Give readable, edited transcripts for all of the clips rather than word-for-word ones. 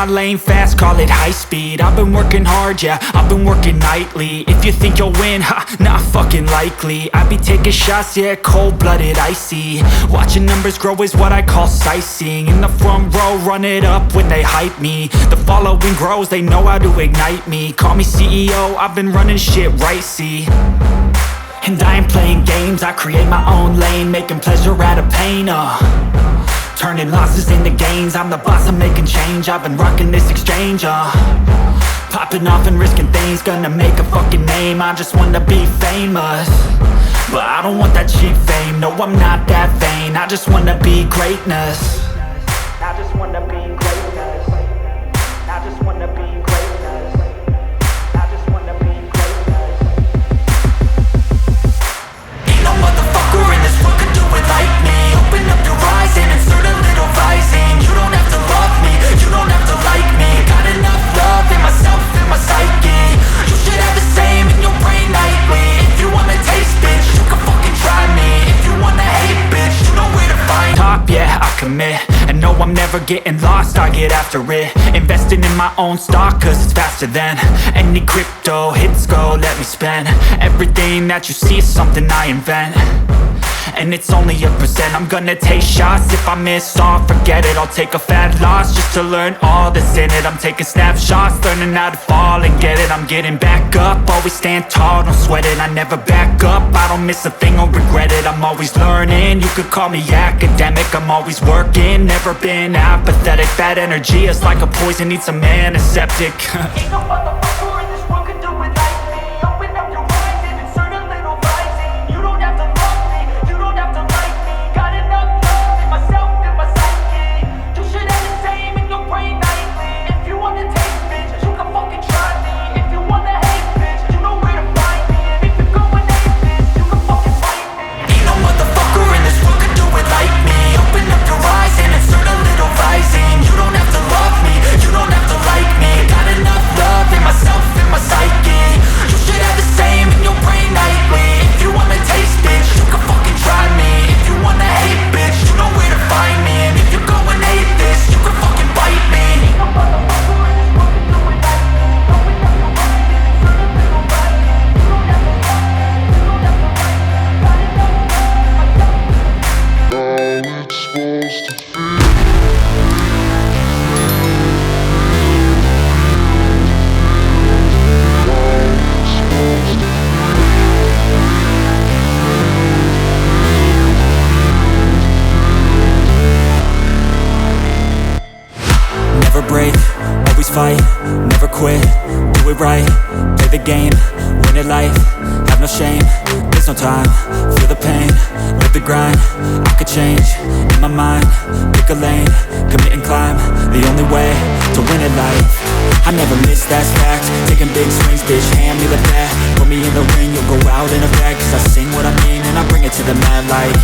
my lane fast, call it high speed. I've been working hard, yeah, I've been working nightly. If you think you'll win, ha, not fucking likely. I be taking shots, yeah, cold-blooded, icy. Watching numbers grow is what I call sightseeing. In the front row, run it up when they hype me. The following grows, they know how to ignite me. Call me CEO, I've been running shit right, see. And I ain't playing games, I create my own lane, making pleasure out of pain, turning losses into gains. I'm the boss, I'm making change. I've been rocking this exchange, popping off and risking things. Gonna make a fucking name, I just wanna be famous. But I don't want that cheap fame, no I'm not that vain. I just wanna be greatness. I just wanna be greatness. I just wanna be greatness. I just wanna be greatness. Ain't no motherfucker in this world could do it like me. Open up your eyes and insert a little rising. You don't have to love me, you don't have to like me. Got enough love in myself, in my psyche. You should have the same in your brain nightly. If you wanna taste, bitch, you can fucking try me. If you wanna hate, bitch, you know where to find. Top, yeah, I commit. And no, I'm never getting lost, I get after it. Investing in my own stock, cause it's faster than any crypto hits go, let me spend. Everything that you see is something I invent, and it's only a percent. I'm gonna take shots, if I miss all, forget it. I'll take a fat loss just to learn all that's in it. I'm taking snapshots, learning how to fall and get it. I'm getting back up, always stand tall, don't sweat it. I never back up, I don't miss a thing or regret it. I'm always learning, you could call me academic. I'm always working, never been apathetic. Bad energy is like a poison, needs some antiseptic. Ain't no motherfucker in this world could do it like me. Open up your eyes and insert a little rising. You don't have to love me, you don't have to like me. Got enough love in myself, in my psyche. You should have the same in your brain nightly. If you wanna taste, bitch, you can fucking try me. If you wanna hate, bitch, you know where to find me. And if you're going hate, bitch, you can fucking fight me. Ain't no motherfucker in this world could do it like me. Open up your eyes and insert a little rising. You don't have to love me, you don't have to like me. Got enough love in myself, in my psyche. You should have the same in your brain nightly. If you wanna taste, bitch, you can fucking try me. If you wanna hate, bitch, you know where to find me. And if you're going hate this, you can fucking bite me. Ain't no motherfucker in this world can do it like me. Open up your eyes and insert a little rising. You don't have to love me, you don't have to like me. Got enough love in myself. How it's supposed to feel. Never break, always fight, never quit, do it right, play the game, win it life, have no shame, there's no time, feel the pain, live the grind, I could change, in my mind, pick a lane, commit and climb, the only way to win at life. I never miss, that's fact, taking big swings, bitch, hand me the bat, put me in the ring, you'll go out in a bag, cause I sing what I mean and I bring it to the mad light.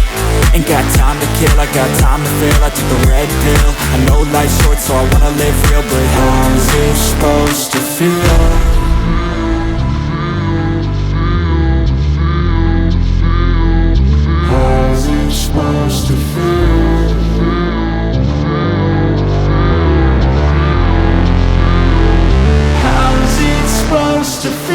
Ain't got time to kill, I got time to feel, I took the red pill, I know life's short so I wanna live real, but how's it supposed to feel? How's it supposed to feel? How's it supposed to feel?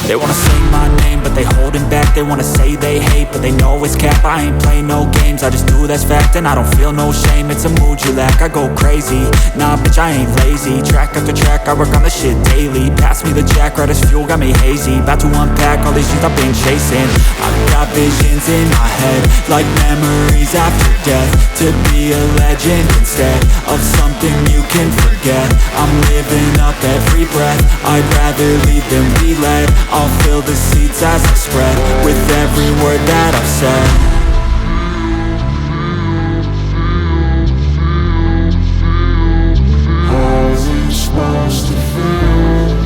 They wanna say my name, but they holding back. They wanna say they hate, but they know it's cap. I ain't play no games, I just do that's fact. And I don't feel no shame, it's a mood you lack. I go crazy, nah bitch I ain't lazy. Track after track, I work on this shit daily. Pass me the jack, right as fuel, got me hazy. About to unpack all these things I've been chasing. I've got visions in my head, like memories after death. To be a legend instead of something you can forget. I'm living up every breath, I'd rather lead than be led. I'll fill the seats as I spread with every word that I've said. How's it supposed to feel?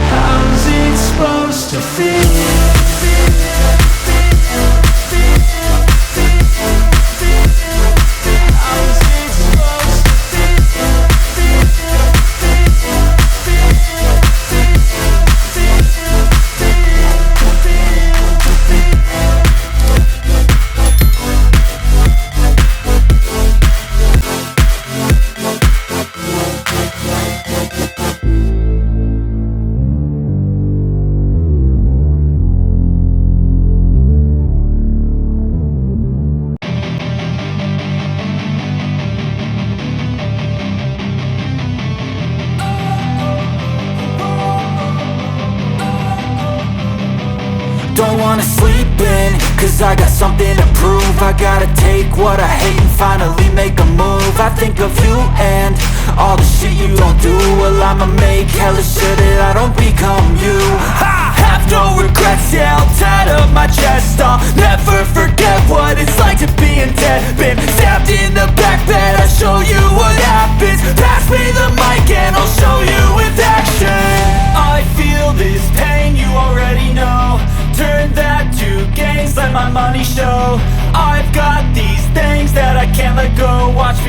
How's it supposed to feel? don't wanna sleep in, cause I got something to prove. I gotta take what I hate and finally make a move. I think of you and all the shit you don't do. Well, I'ma make hella sure that I don't become you.